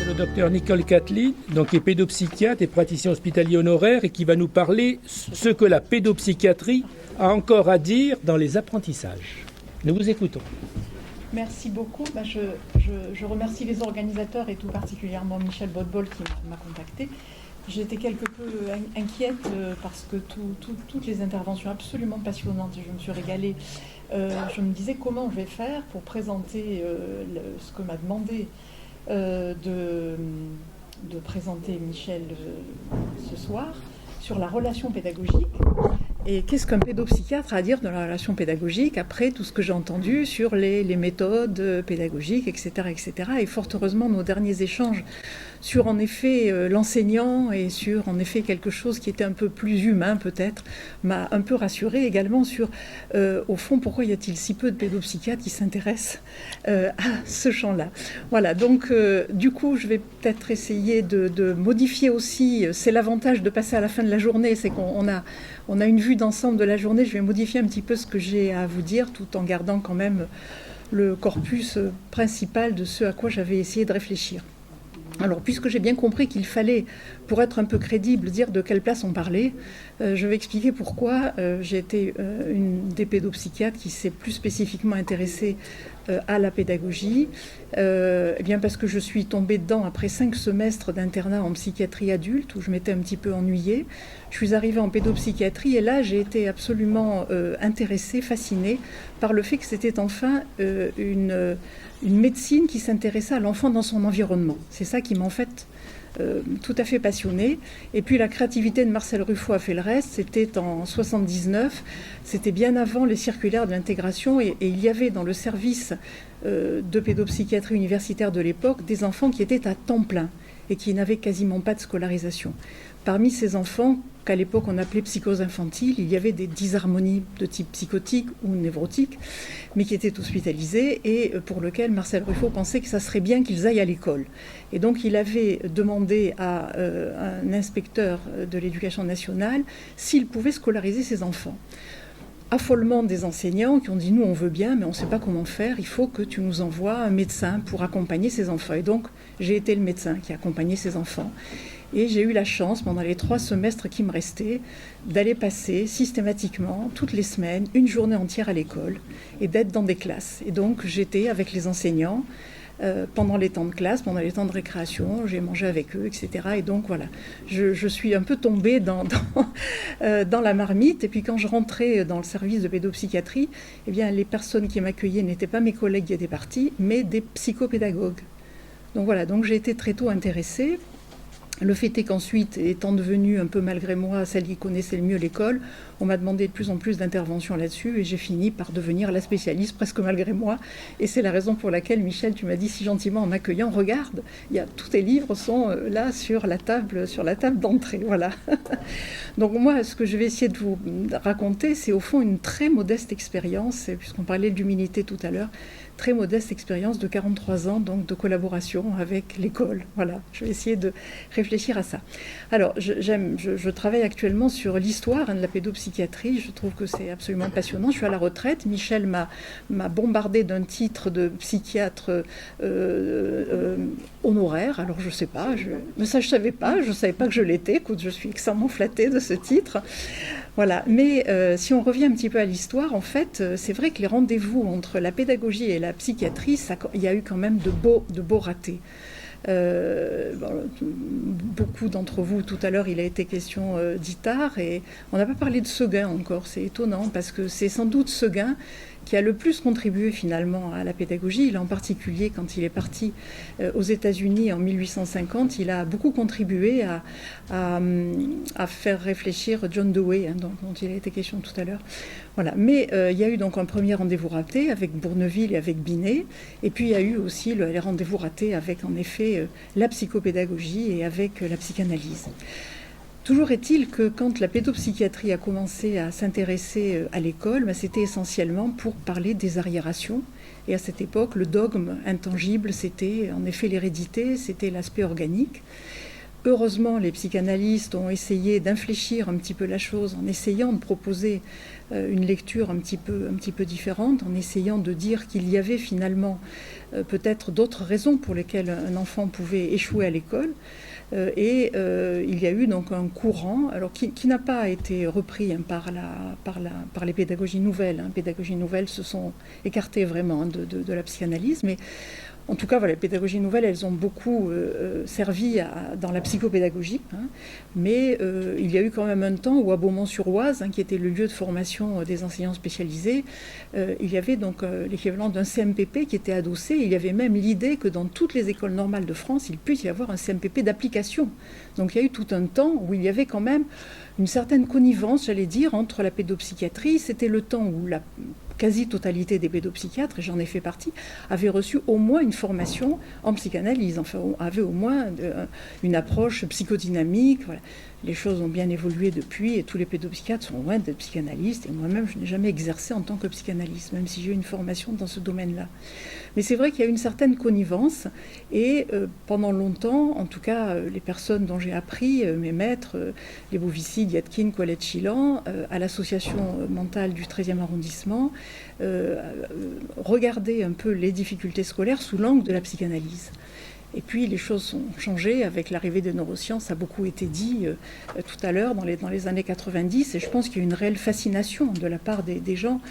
le docteur Nicole Catlin, donc, qui est pédopsychiatre et praticien hospitalier honoraire et qui va nous parler ce que la pédopsychiatrie a encore à dire dans les apprentissages. Nous vous écoutons. Merci beaucoup. Je remercie les organisateurs et tout particulièrement Michel Bodbol qui m'a contacté. J'étais quelque peu inquiète parce que toutes les interventions absolument passionnantes, je me suis régalée. Je me disais comment je vais faire pour présenter ce que m'a demandé de présenter Michel ce soir sur la relation pédagogique. Et qu'est-ce qu'un pédopsychiatre a à dire de la relation pédagogique après tout ce que j'ai entendu sur les méthodes pédagogiques, etc., etc. Et fort heureusement, nos derniers échanges sur en effet l'enseignant et sur en effet quelque chose qui était un peu plus humain peut-être m'a un peu rassurée également sur au fond pourquoi y a-t-il si peu de pédopsychiatres qui s'intéressent à ce champ-là. Voilà, donc du coup je vais peut-être essayer de modifier aussi, c'est l'avantage de passer à la fin de la journée, c'est qu'on a une vue d'ensemble de la journée. Je vais modifier un petit peu ce que j'ai à vous dire tout en gardant quand même le corpus principal de ce à quoi j'avais essayé de réfléchir. Alors, puisque j'ai bien compris qu'il fallait, pour être un peu crédible, dire de quelle place on parlait, je vais expliquer pourquoi j'ai été une des pédopsychiatres qui s'est plus spécifiquement intéressée à la pédagogie. Eh bien parce que je suis tombée dedans après 5 semestres d'internat en psychiatrie adulte, où je m'étais un petit peu ennuyée. Je suis arrivée en pédopsychiatrie et là, j'ai été absolument intéressée, fascinée par le fait que c'était enfin une médecine qui s'intéressait à l'enfant dans son environnement. C'est ça qui m'a en fait tout à fait passionnée. Et puis la créativité de Marcel Ruffo a fait le reste. C'était en 79, c'était bien avant les circulaires de l'intégration et il y avait dans le service de pédopsychiatrie universitaire de l'époque des enfants qui étaient à temps plein et qui n'avaient quasiment pas de scolarisation. Parmi ces enfants, qu'à l'époque on appelait psychose infantile, il y avait des dysharmonies de type psychotique ou névrotique, mais qui étaient hospitalisés et pour lesquels Marcel Ruffo pensait que ça serait bien qu'ils aillent à l'école. Et donc il avait demandé à un inspecteur de l'éducation nationale s'il pouvait scolariser ses enfants. Affolement des enseignants qui ont dit « nous on veut bien mais on ne sait pas comment faire, il faut que tu nous envoies un médecin pour accompagner ces enfants ». Et donc j'ai été le médecin qui accompagnait ces enfants. Et j'ai eu la chance, pendant les 3 semestres qui me restaient, d'aller passer systématiquement, toutes les semaines, une journée entière à l'école et d'être dans des classes. Et donc j'étais avec les enseignants pendant les temps de classe, pendant les temps de récréation, j'ai mangé avec eux, etc. Et donc voilà, je suis un peu tombée dans la marmite. Et puis quand je rentrais dans le service de pédopsychiatrie, eh bien, les personnes qui m'accueillaient n'étaient pas mes collègues qui étaient partis, mais des psychopédagogues. Donc voilà, donc j'ai été très tôt intéressée. Le fait est qu'ensuite, étant devenue un peu malgré moi celle qui connaissait le mieux l'école, on m'a demandé de plus en plus d'interventions là-dessus et j'ai fini par devenir la spécialiste presque malgré moi. Et c'est la raison pour laquelle, Michel, tu m'as dit si gentiment en m'accueillant, regarde, tous tes livres sont là sur la table d'entrée. Voilà. Donc moi, ce que je vais essayer de vous raconter, c'est au fond une très modeste expérience, puisqu'on parlait de l'humilité tout à l'heure, très modeste expérience de 43 ans donc de collaboration avec l'école. Voilà, je vais essayer de réfléchir à ça. Alors, je travaille actuellement sur l'histoire de la pédopsychiatrie. Je trouve que c'est absolument passionnant. Je suis à la retraite. Michel m'a bombardé d'un titre de psychiatre honoraire. Alors, je ne sais pas. Mais ça, je ne savais pas. Je ne savais pas que je l'étais. Écoute, je suis extrêmement flattée de ce titre. Voilà. Mais si on revient un petit peu à l'histoire, en fait, c'est vrai que les rendez-vous entre la pédagogie et la psychiatrie, il y a eu quand même de beaux ratés. Beaucoup d'entre vous, tout à l'heure, il a été question d'Itard, et on n'a pas parlé de Seguin encore. C'est étonnant, parce que c'est sans doute Seguin qui a le plus contribué finalement à la pédagogie. Il a en particulier, quand il est parti aux États-Unis en 1850, il a beaucoup contribué à faire réfléchir John Dewey, dont il a été question tout à l'heure. Voilà. Mais il y a eu donc un premier rendez-vous raté avec Bourneville et avec Binet, et puis il y a eu aussi les rendez-vous ratés avec en effet la psychopédagogie et avec la psychanalyse. Toujours est-il que quand la pédopsychiatrie a commencé à s'intéresser à l'école, c'était essentiellement pour parler des arriérations. Et à cette époque, le dogme intangible, c'était en effet l'hérédité, c'était l'aspect organique. heureusement, les psychanalystes ont essayé d'infléchir un petit peu la chose en essayant de proposer une lecture un petit peu différente, en essayant de dire qu'il y avait finalement peut-être d'autres raisons pour lesquelles un enfant pouvait échouer à l'école. Il y a eu donc un courant, alors qui n'a pas été repris par les pédagogies nouvelles. Les pédagogies nouvelles se sont écartées vraiment de la psychanalyse, mais en tout cas, voilà, les pédagogies nouvelles, elles ont beaucoup servi dans la psychopédagogie. Mais il y a eu quand même un temps où à Beaumont-sur-Oise, qui était le lieu de formation des enseignants spécialisés, il y avait donc l'équivalent d'un CMPP qui était adossé. Il y avait même l'idée que dans toutes les écoles normales de France, il puisse y avoir un CMPP d'application. Donc il y a eu tout un temps où il y avait quand même une certaine connivence, j'allais dire, entre la pédopsychiatrie. C'était le temps où la quasi-totalité des pédopsychiatres, et j'en ai fait partie, avaient reçu au moins une formation en psychanalyse, enfin, avaient au moins une approche psychodynamique. Voilà. Les choses ont bien évolué depuis et tous les pédopsychiatres sont loin d'être psychanalystes. Et moi-même, je n'ai jamais exercé en tant que psychanalyste, même si j'ai eu une formation dans ce domaine-là. Mais c'est vrai qu'il y a une certaine connivence et pendant longtemps, en tout cas, les personnes dont j'ai appris, mes maîtres, les Bovici, Diatkin, Colette Chilan, à l'association mentale du 13e arrondissement, regardaient un peu les difficultés scolaires sous l'angle de la psychanalyse. Et puis les choses ont changé avec l'arrivée des neurosciences, ça a beaucoup été dit tout à l'heure dans les années 90, et je pense qu'il y a une réelle fascination de la part des gens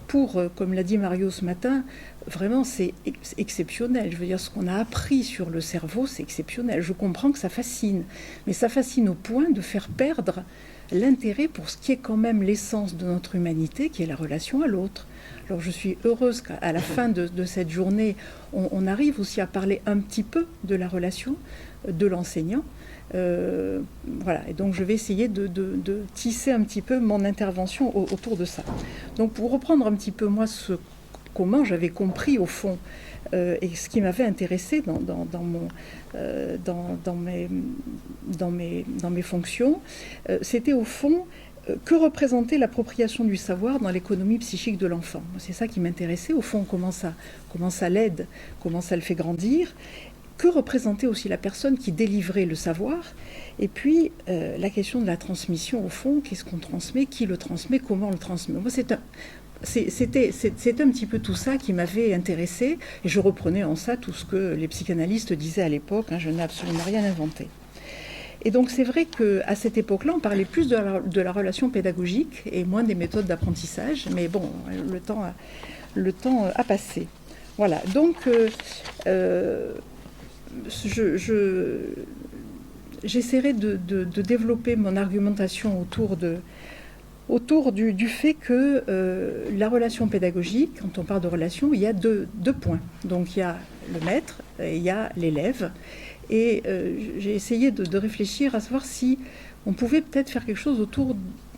pour, comme l'a dit Mario ce matin, vraiment c'est exceptionnel. Je veux dire, ce qu'on a appris sur le cerveau, c'est exceptionnel. Je comprends que ça fascine, mais ça fascine au point de faire perdre l'intérêt pour ce qui est quand même l'essence de notre humanité, qui est la relation à l'autre. Alors je suis heureuse qu'à la fin de cette journée, on arrive aussi à parler un petit peu de la relation de l'enseignant. Voilà, et donc je vais essayer de tisser un petit peu mon intervention autour de ça. Donc pour reprendre un petit peu moi comment j'avais compris au fond et ce qui m'avait intéressé dans mes fonctions, c'était au fond que représentait l'appropriation du savoir dans l'économie psychique de l'enfant. C'est ça qui m'intéressait, au fond, comment ça l'aide, comment ça le fait grandir, que représentait aussi la personne qui délivrait le savoir, et puis la question de la transmission, au fond, qu'est-ce qu'on transmet, qui le transmet, comment on le transmet. Moi, c'était un petit peu tout ça qui m'avait intéressé, et je reprenais en ça tout ce que les psychanalystes disaient à l'époque, je n'ai absolument rien inventé. Et donc c'est vrai qu'à cette époque-là, on parlait plus de la relation pédagogique et moins des méthodes d'apprentissage, mais bon, le temps a passé. Voilà, donc j'essaierai de développer mon argumentation autour du fait que la relation pédagogique, quand on parle de relation, il y a deux points. Donc il y a le maître et il y a l'élève. Et j'ai essayé de réfléchir à savoir si on pouvait peut-être faire quelque chose autour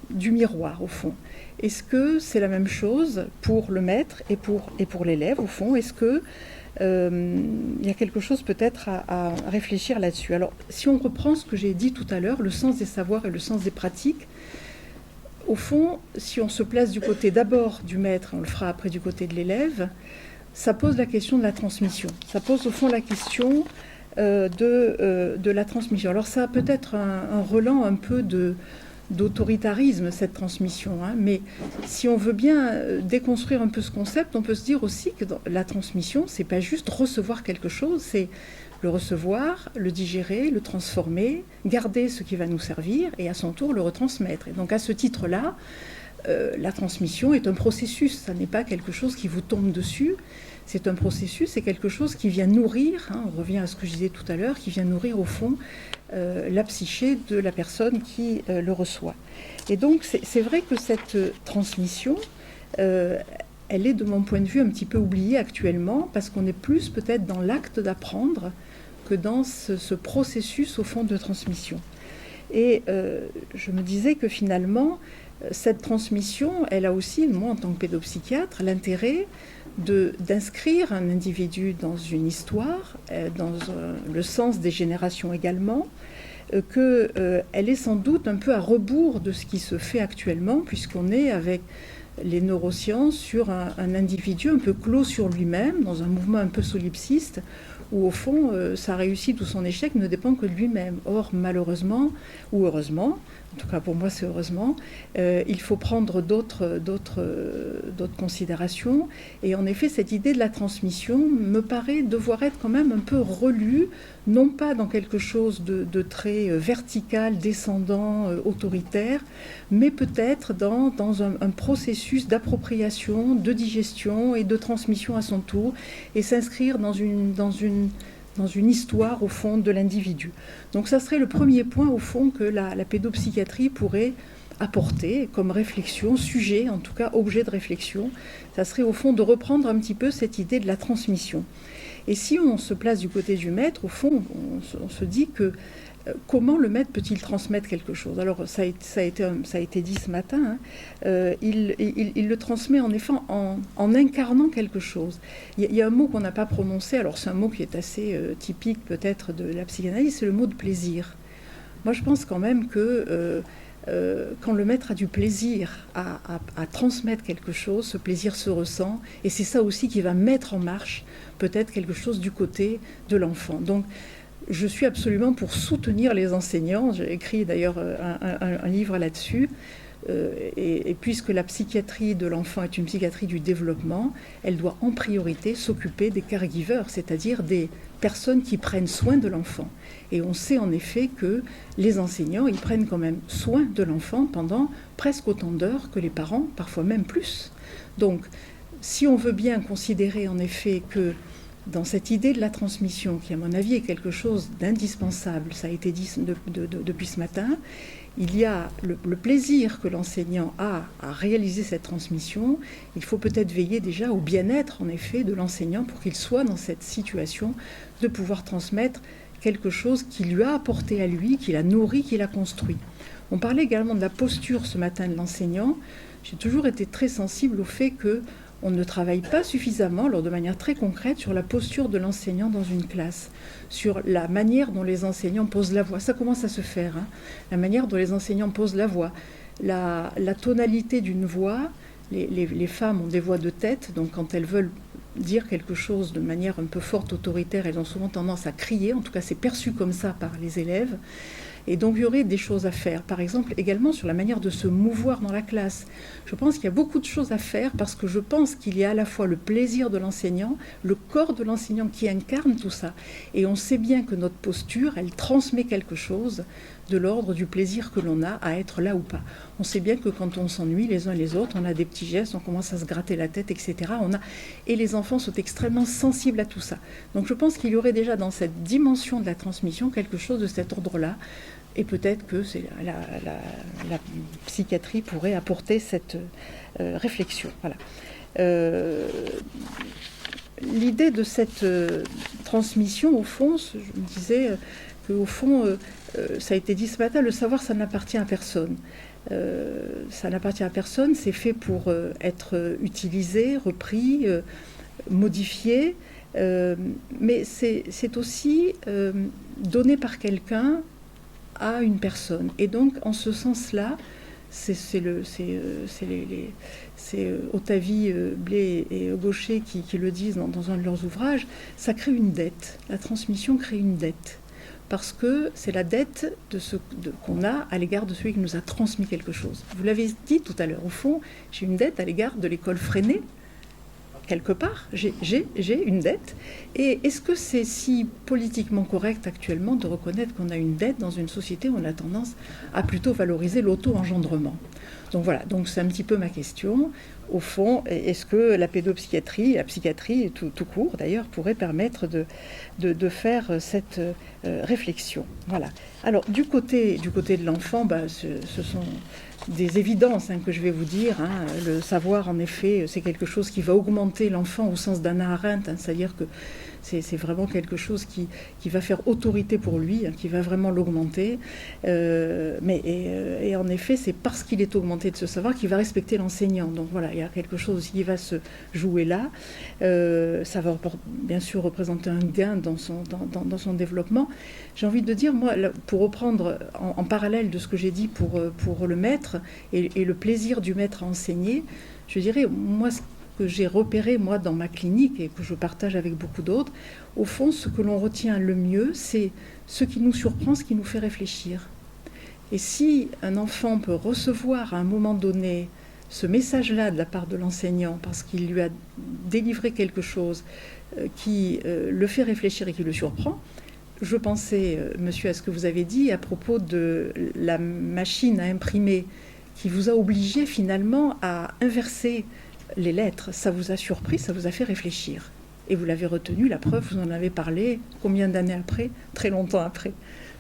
du miroir, au fond. Est-ce que c'est la même chose pour le maître et pour l'élève, au fond? Est-ce que il y a quelque chose peut-être à réfléchir là-dessus? Alors, si on reprend ce que j'ai dit tout à l'heure, le sens des savoirs et le sens des pratiques, au fond, si on se place du côté d'abord du maître, on le fera après du côté de l'élève, ça pose la question de la transmission. Ça pose au fond la question de la transmission. Alors ça a peut-être un relent un peu d'autoritarisme, cette transmission, mais si on veut bien déconstruire un peu ce concept, on peut se dire aussi que la transmission, c'est pas juste recevoir quelque chose, c'est le recevoir, le digérer, le transformer, garder ce qui va nous servir et à son tour le retransmettre. Et donc à ce titre-là, la transmission est un processus, ça n'est pas quelque chose qui vous tombe dessus. C'est un processus, c'est quelque chose qui vient nourrir, on revient à ce que je disais tout à l'heure, qui vient nourrir au fond la psyché de la personne qui le reçoit. Et donc c'est vrai que cette transmission, elle est de mon point de vue un petit peu oubliée actuellement, parce qu'on est plus peut-être dans l'acte d'apprendre que dans ce processus au fond de transmission. Et je me disais que finalement, cette transmission, elle a aussi, moi en tant que pédopsychiatre, l'intérêt d'inscrire un individu dans une histoire, dans le sens des générations également, qu'elle est sans doute un peu à rebours de ce qui se fait actuellement, puisqu'on est avec les neurosciences sur un individu un peu clos sur lui-même, dans un mouvement un peu solipsiste, où au fond, sa réussite ou son échec ne dépend que de lui-même. Or, malheureusement, ou heureusement, en tout cas pour moi c'est heureusement, il faut prendre d'autres considérations. Et en effet, cette idée de la transmission me paraît devoir être quand même un peu relue, non pas dans quelque chose de très vertical, descendant, autoritaire, mais peut-être dans un processus d'appropriation, de digestion et de transmission à son tour, et s'inscrire dans une histoire, au fond, de l'individu. Donc ça serait le premier point, au fond, que la pédopsychiatrie pourrait apporter comme réflexion, sujet, en tout cas objet de réflexion. Ça serait, au fond, de reprendre un petit peu cette idée de la transmission. Et si on se place du côté du maître, au fond, on se dit que comment le maître peut-il transmettre quelque chose? Alors, ça a été dit ce matin, hein, il le transmet en effet en incarnant quelque chose. Il y a un mot qu'on n'a pas prononcé, alors c'est un mot qui est assez typique peut-être de la psychanalyse, c'est le mot de plaisir. Moi, je pense quand même que quand le maître a du plaisir à transmettre quelque chose, ce plaisir se ressent, et c'est ça aussi qui va mettre en marche peut-être quelque chose du côté de l'enfant. Donc, je suis absolument pour soutenir les enseignants. J'ai écrit d'ailleurs un livre là-dessus. Et puisque la psychiatrie de l'enfant est une psychiatrie du développement, elle doit en priorité s'occuper des caregivers, c'est-à-dire des personnes qui prennent soin de l'enfant. Et on sait en effet que les enseignants, ils prennent quand même soin de l'enfant pendant presque autant d'heures que les parents, parfois même plus. Donc, si on veut bien considérer en effet que dans cette idée de la transmission, qui à mon avis est quelque chose d'indispensable, ça a été dit depuis ce matin, il y a le plaisir que l'enseignant a à réaliser cette transmission. Il faut peut-être veiller déjà au bien-être, en effet, de l'enseignant pour qu'il soit dans cette situation de pouvoir transmettre quelque chose qui lui a apporté à lui, qu'il a nourri, qu'il a construit. On parlait également de la posture ce matin de l'enseignant. J'ai toujours été très sensible au fait que on ne travaille pas suffisamment, alors de manière très concrète, sur la posture de l'enseignant dans une classe, sur la manière dont les enseignants posent la voix. Ça commence à se faire, hein. La manière dont les enseignants posent la voix, la tonalité d'une voix. Les femmes ont des voix de tête, donc quand elles veulent dire quelque chose de manière un peu forte, autoritaire, elles ont souvent tendance à crier, en tout cas c'est perçu comme ça par les élèves. Et donc il y aurait des choses à faire, par exemple également sur la manière de se mouvoir dans la classe. Je pense qu'il y a beaucoup de choses à faire parce que je pense qu'il y a à la fois le plaisir de l'enseignant, le corps de l'enseignant qui incarne tout ça. Et on sait bien que notre posture, elle transmet quelque chose de l'ordre du plaisir que l'on a à être là ou pas. On sait bien que quand on s'ennuie les uns les autres, on a des petits gestes, on commence à se gratter la tête, etc. Et les enfants sont extrêmement sensibles à tout ça. Donc je pense qu'il y aurait déjà dans cette dimension de la transmission quelque chose de cet ordre-là. Et peut-être que la psychiatrie pourrait apporter cette réflexion. Voilà. L'idée de cette transmission, au fond, je me disais qu'au fond, ça a été dit ce matin, le savoir, ça n'appartient à personne. Ça n'appartient à personne, c'est fait pour être utilisé, repris, modifié, mais c'est aussi donné par quelqu'un à une personne. Et donc, en ce sens-là, c'est Otavie Blé et Gaucher qui le disent dans un de leurs ouvrages, ça crée une dette. La transmission crée une dette. Parce que c'est la dette qu'on a à l'égard de celui qui nous a transmis quelque chose. Vous l'avez dit tout à l'heure, au fond, j'ai une dette à l'égard de l'école Freinet. Quelque part, j'ai une dette. Et est-ce que c'est si politiquement correct actuellement de reconnaître qu'on a une dette dans une société où on a tendance à plutôt valoriser l'auto-engendrement? Donc voilà, donc c'est un petit peu ma question. Au fond, est-ce que la pédopsychiatrie, la psychiatrie tout court d'ailleurs, pourrait permettre de faire cette réflexion? Voilà. Alors du côté de l'enfant, ce sont des évidences que je vais vous dire. Le savoir, en effet, c'est quelque chose qui va augmenter l'enfant au sens d'Hannah Arendt, c'est-à-dire que c'est vraiment quelque chose qui va faire autorité pour lui, qui va vraiment l'augmenter. Et en effet, c'est parce qu'il est augmenté de ce savoir qu'il va respecter l'enseignant. Donc voilà, il y a quelque chose qui va se jouer là. Ça va bien sûr représenter un gain dans son développement. J'ai envie de dire, moi, pour reprendre en parallèle de ce que j'ai dit pour le maître et le plaisir du maître à enseigner, je dirais, moi, que j'ai repéré, moi, dans ma clinique et que je partage avec beaucoup d'autres, au fond, ce que l'on retient le mieux, c'est ce qui nous surprend, ce qui nous fait réfléchir. Et si un enfant peut recevoir à un moment donné ce message-là de la part de l'enseignant, parce qu'il lui a délivré quelque chose qui le fait réfléchir et qui le surprend, je pensais, monsieur, à ce que vous avez dit à propos de la machine à imprimer qui vous a obligé finalement à inverser les lettres. Ça vous a surpris, ça vous a fait réfléchir. Et vous l'avez retenu, la preuve, vous en avez parlé combien d'années après? Très longtemps après.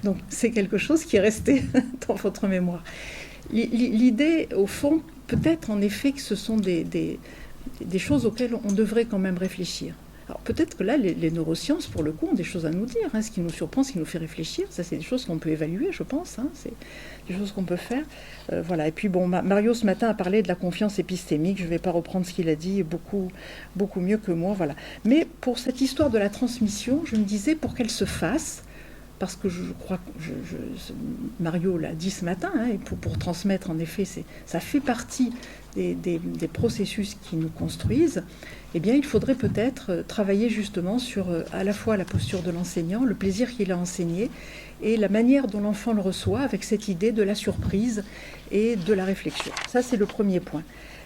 Donc c'est quelque chose qui est resté dans votre mémoire. L'idée, au fond, peut-être en effet que ce sont des choses auxquelles on devrait quand même réfléchir. Alors peut-être que là, les neurosciences, pour le coup, ont des choses à nous dire. Ce qui nous surprend, ce qui nous fait réfléchir, ça c'est des choses qu'on peut évaluer, je pense. C'est des choses qu'on peut faire. Voilà. Et puis bon, Mario ce matin a parlé de la confiance épistémique. Je ne vais pas reprendre ce qu'il a dit, beaucoup mieux que moi. Voilà. Mais pour cette histoire de la transmission, je me disais, pour qu'elle se fasse, parce que je crois que Mario l'a dit ce matin, et pour transmettre, en effet, ça fait partie des processus qui nous construisent, eh bien, il faudrait peut-être travailler justement sur à la fois la posture de l'enseignant, le plaisir qu'il a enseigné, et la manière dont l'enfant le reçoit, avec cette idée de la surprise et de la réflexion. Ça, c'est le premier point.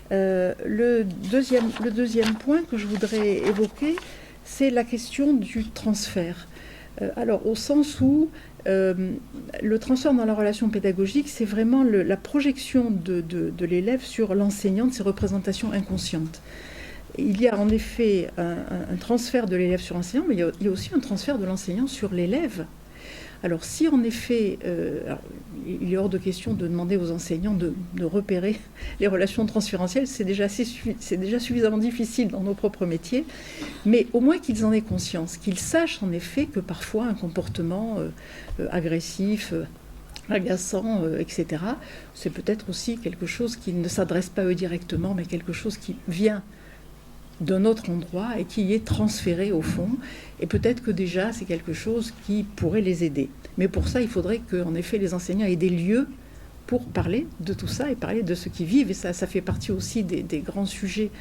Le deuxième point que je voudrais évoquer, c'est la question du transfert. Alors, au sens où le transfert dans la relation pédagogique, c'est vraiment la projection de l'élève sur l'enseignant, de ses représentations inconscientes. Il y a en effet un transfert de l'élève sur l'enseignant, mais il y a aussi un transfert de l'enseignant sur l'élève. Alors si en effet, il est hors de question de demander aux enseignants de repérer les relations transférentielles, c'est déjà suffisamment difficile dans nos propres métiers, mais au moins qu'ils en aient conscience, qu'ils sachent en effet que parfois un comportement agressif, agaçant, etc., c'est peut-être aussi quelque chose qui ne s'adresse pas à eux directement, mais quelque chose qui vient d'un autre endroit et qui est transféré au fond. Et peut-être que déjà, c'est quelque chose qui pourrait les aider. Mais pour ça, il faudrait qu'en effet, les enseignants aient des lieux pour parler de tout ça et parler de ce qu'ils vivent. Et ça fait partie aussi des grands sujets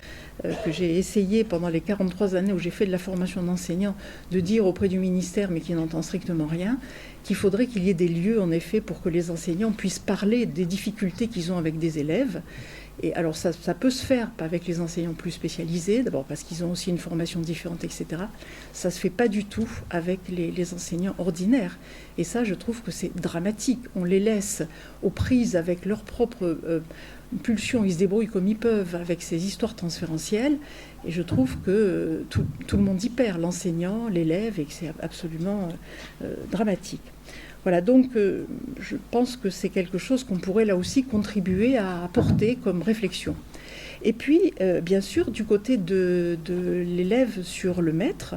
que j'ai essayé pendant les 43 années où j'ai fait de la formation d'enseignants, de dire auprès du ministère, mais qui n'entend strictement rien, qu'il faudrait qu'il y ait des lieux, en effet, pour que les enseignants puissent parler des difficultés qu'ils ont avec des élèves. Et alors ça peut se faire avec les enseignants plus spécialisés, d'abord parce qu'ils ont aussi une formation différente, etc. Ça ne se fait pas du tout avec les enseignants ordinaires. Et ça, je trouve que c'est dramatique. On les laisse aux prises avec leurs propres pulsions, ils se débrouillent comme ils peuvent avec ces histoires transférentielles. Et je trouve que tout le monde y perd, l'enseignant, l'élève, et que c'est absolument dramatique. Voilà, donc je pense que c'est quelque chose qu'on pourrait là aussi contribuer à apporter comme réflexion. Et puis, bien sûr, du côté de l'élève sur le maître,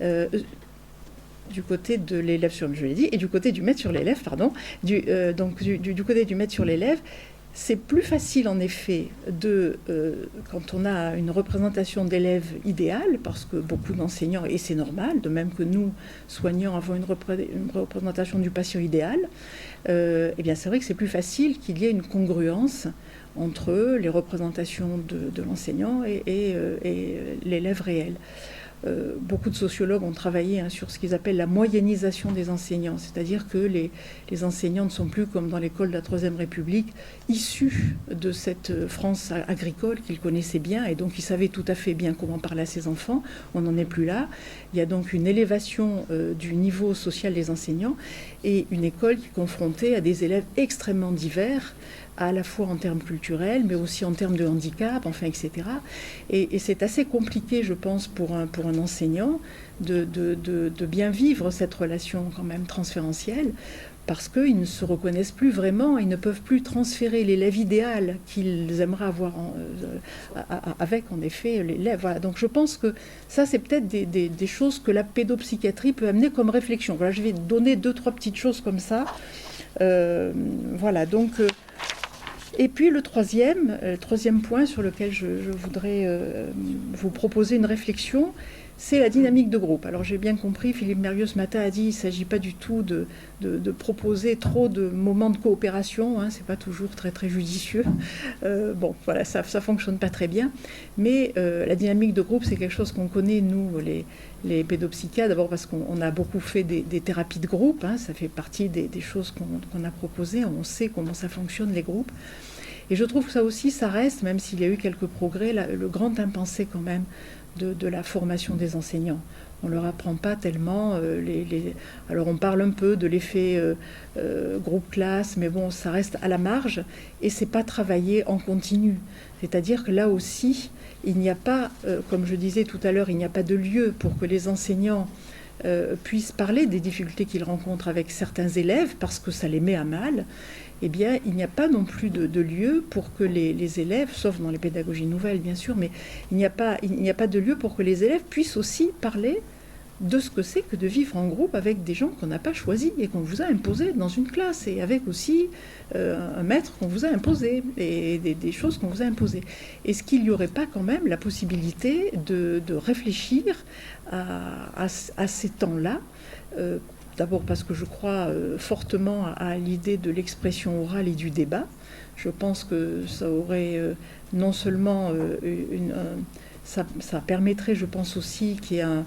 du côté de l'élève sur, je l'ai dit, et du côté du maître sur l'élève, pardon, donc du côté du maître sur l'élève, c'est plus facile en effet quand on a une représentation d'élève idéale, parce que beaucoup d'enseignants, et c'est normal, de même que nous, soignants, avons une représentation du patient idéal, eh bien c'est vrai que c'est plus facile qu'il y ait une congruence entre les représentations de l'enseignant et l'élève réel. Beaucoup de sociologues ont travaillé sur ce qu'ils appellent la moyennisation des enseignants, c'est-à-dire que les enseignants ne sont plus comme dans l'école de la Troisième République, issus de cette France agricole qu'ils connaissaient bien, et donc ils savaient tout à fait bien comment parler à ses enfants. On n'en est plus là. Il y a donc une élévation du niveau social des enseignants et une école qui est confrontée à des élèves extrêmement divers, à la fois en termes culturels, mais aussi en termes de handicap, enfin, etc. Et c'est assez compliqué, je pense, pour un enseignant de bien vivre cette relation quand même transférentielle, parce qu'ils ne se reconnaissent plus vraiment, ils ne peuvent plus transférer l'élève idéal qu'ils aimeraient avoir avec, en effet, l'élève. Voilà. Donc je pense que ça, c'est peut-être des choses que la pédopsychiatrie peut amener comme réflexion. Voilà, je vais donner 2-3 petites choses comme ça. Voilà, donc... Et puis le troisième point sur lequel je voudrais vous proposer une réflexion, c'est la dynamique de groupe. Alors j'ai bien compris, Philippe Mérieux ce matin a dit qu'il ne s'agit pas du tout de proposer trop de moments de coopération, hein, c'est pas toujours très très judicieux. Bon, voilà, ça fonctionne pas très bien. Mais la dynamique de groupe, c'est quelque chose qu'on connaît, nous, les pédopsychiatres, d'abord parce qu'on a beaucoup fait des thérapies de groupe, hein, ça fait partie des choses qu'on a proposées, on sait comment ça fonctionne, les groupes. Et je trouve que ça aussi, ça reste, même s'il y a eu quelques progrès, le grand impensé quand même de la formation des enseignants. On ne leur apprend pas tellement. Alors on parle un peu de l'effet groupe-classe, mais bon, ça reste à la marge et c'est pas travaillé en continu. C'est-à-dire que là aussi, il n'y a pas, comme je disais tout à l'heure, il n'y a pas de lieu pour que les enseignants puissent parler des difficultés qu'ils rencontrent avec certains élèves parce que ça les met à mal. Eh bien, il n'y a pas non plus de lieu pour que les élèves, sauf dans les pédagogies nouvelles bien sûr, mais il n'y a pas de lieu pour que les élèves puissent aussi parler de ce que c'est que de vivre en groupe avec des gens qu'on n'a pas choisis et qu'on vous a imposés dans une classe, et avec aussi un maître qu'on vous a imposé, et des choses qu'on vous a imposées. Est-ce qu'il n'y aurait pas quand même la possibilité de réfléchir à ces temps-là, d'abord parce que je crois fortement à l'idée de l'expression orale et du débat. Je pense que ça aurait non seulement ça permettrait, je pense aussi, qu'il y ait un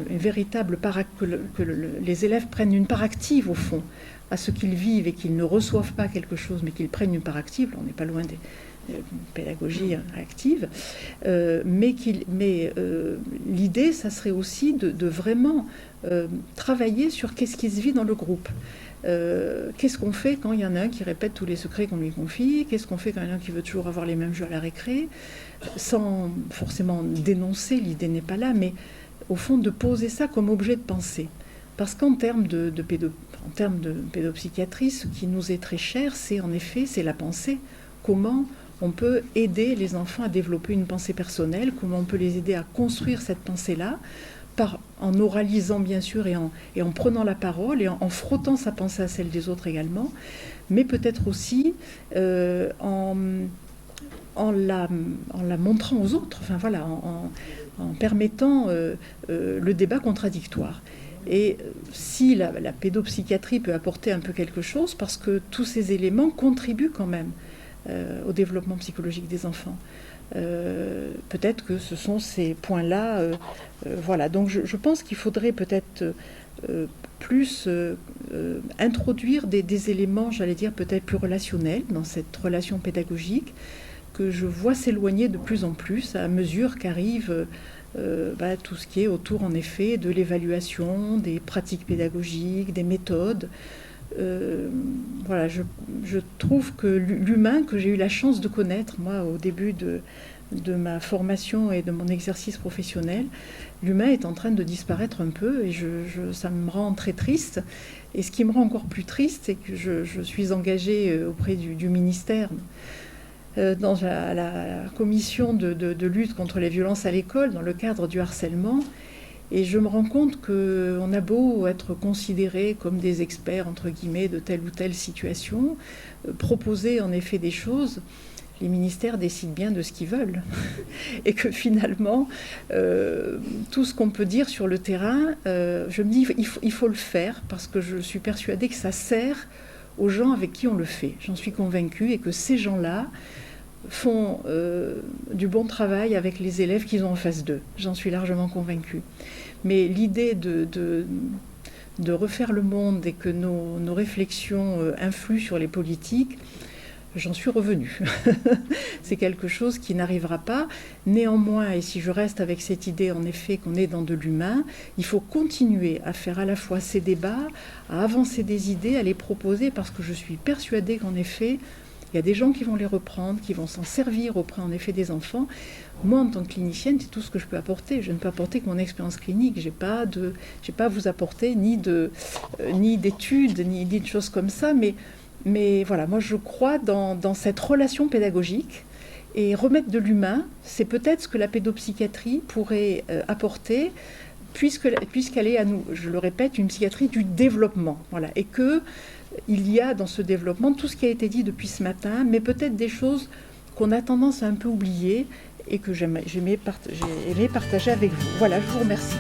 véritable que les élèves prennent une part active au fond à ce qu'ils vivent et qu'ils ne reçoivent pas quelque chose, mais qu'ils prennent une part active. Là, on n'est pas loin des pédagogie active, mais l'idée, ça serait aussi de vraiment travailler sur qu'est-ce qui se vit dans le groupe. Qu'est-ce qu'on fait quand il y en a un qui répète tous les secrets qu'on lui confie? Qu'est-ce qu'on fait quand il y en a un qui veut toujours avoir les mêmes jeux à la récré? Sans forcément dénoncer, l'idée n'est pas là, mais au fond de poser ça comme objet de pensée. Parce qu'en termes de pédopsychiatrie, ce qui nous est très cher, c'est en effet, c'est la pensée. Comment on peut aider les enfants à développer une pensée personnelle, comment on peut les aider à construire cette pensée-là, en oralisant bien sûr et en prenant la parole et en frottant sa pensée à celle des autres également, mais peut-être aussi en la montrant aux autres, enfin voilà, en permettant le débat contradictoire. Et si la pédopsychiatrie peut apporter un peu quelque chose, parce que tous ces éléments contribuent quand même au développement psychologique des enfants. Peut-être que ce sont ces points-là. Voilà, donc je pense qu'il faudrait peut-être plus introduire des éléments, j'allais dire, peut-être plus relationnels dans cette relation pédagogique que je vois s'éloigner de plus en plus à mesure qu'arrive tout ce qui est autour, en effet, de l'évaluation, des pratiques pédagogiques, des méthodes. Voilà, je trouve que l'humain que j'ai eu la chance de connaître, moi, au début de ma formation et de mon exercice professionnel, l'humain est en train de disparaître un peu et ça me rend très triste. Et ce qui me rend encore plus triste, c'est que je suis engagée auprès du ministère dans la commission de lutte contre les violences à l'école, dans le cadre du harcèlement. Et je me rends compte qu'on a beau être considérés comme des experts, entre guillemets, de telle ou telle situation, proposer en effet des choses, les ministères décident bien de ce qu'ils veulent. Et que finalement, tout ce qu'on peut dire sur le terrain, je me dis, il faut le faire, parce que je suis persuadée que ça sert aux gens avec qui on le fait. J'en suis convaincue, et que ces gens-là font du bon travail avec les élèves qu'ils ont en face d'eux. J'en suis largement convaincue. Mais l'idée de refaire le monde et que nos réflexions influent sur les politiques, j'en suis revenue. C'est quelque chose qui n'arrivera pas. Néanmoins, et si je reste avec cette idée en effet qu'on est dans de l'humain, il faut continuer à faire à la fois ces débats, à avancer des idées, à les proposer, parce que je suis persuadée qu'en effet, il y a des gens qui vont les reprendre, qui vont s'en servir auprès en effet des enfants. Moi, en tant que clinicienne, c'est tout ce que je peux apporter. Je ne peux apporter que mon expérience clinique. Je n'ai pas à vous apporter ni d'études, ni de choses comme ça. Mais voilà, moi je crois dans cette relation pédagogique. Et remettre de l'humain, c'est peut-être ce que la pédopsychiatrie pourrait apporter, puisqu'elle est, à nous, je le répète, une psychiatrie du développement. Voilà. Et qu'il y a dans ce développement tout ce qui a été dit depuis ce matin, mais peut-être des choses qu'on a tendance à un peu oublier et que j'ai aimé partager avec vous. Voilà, je vous remercie.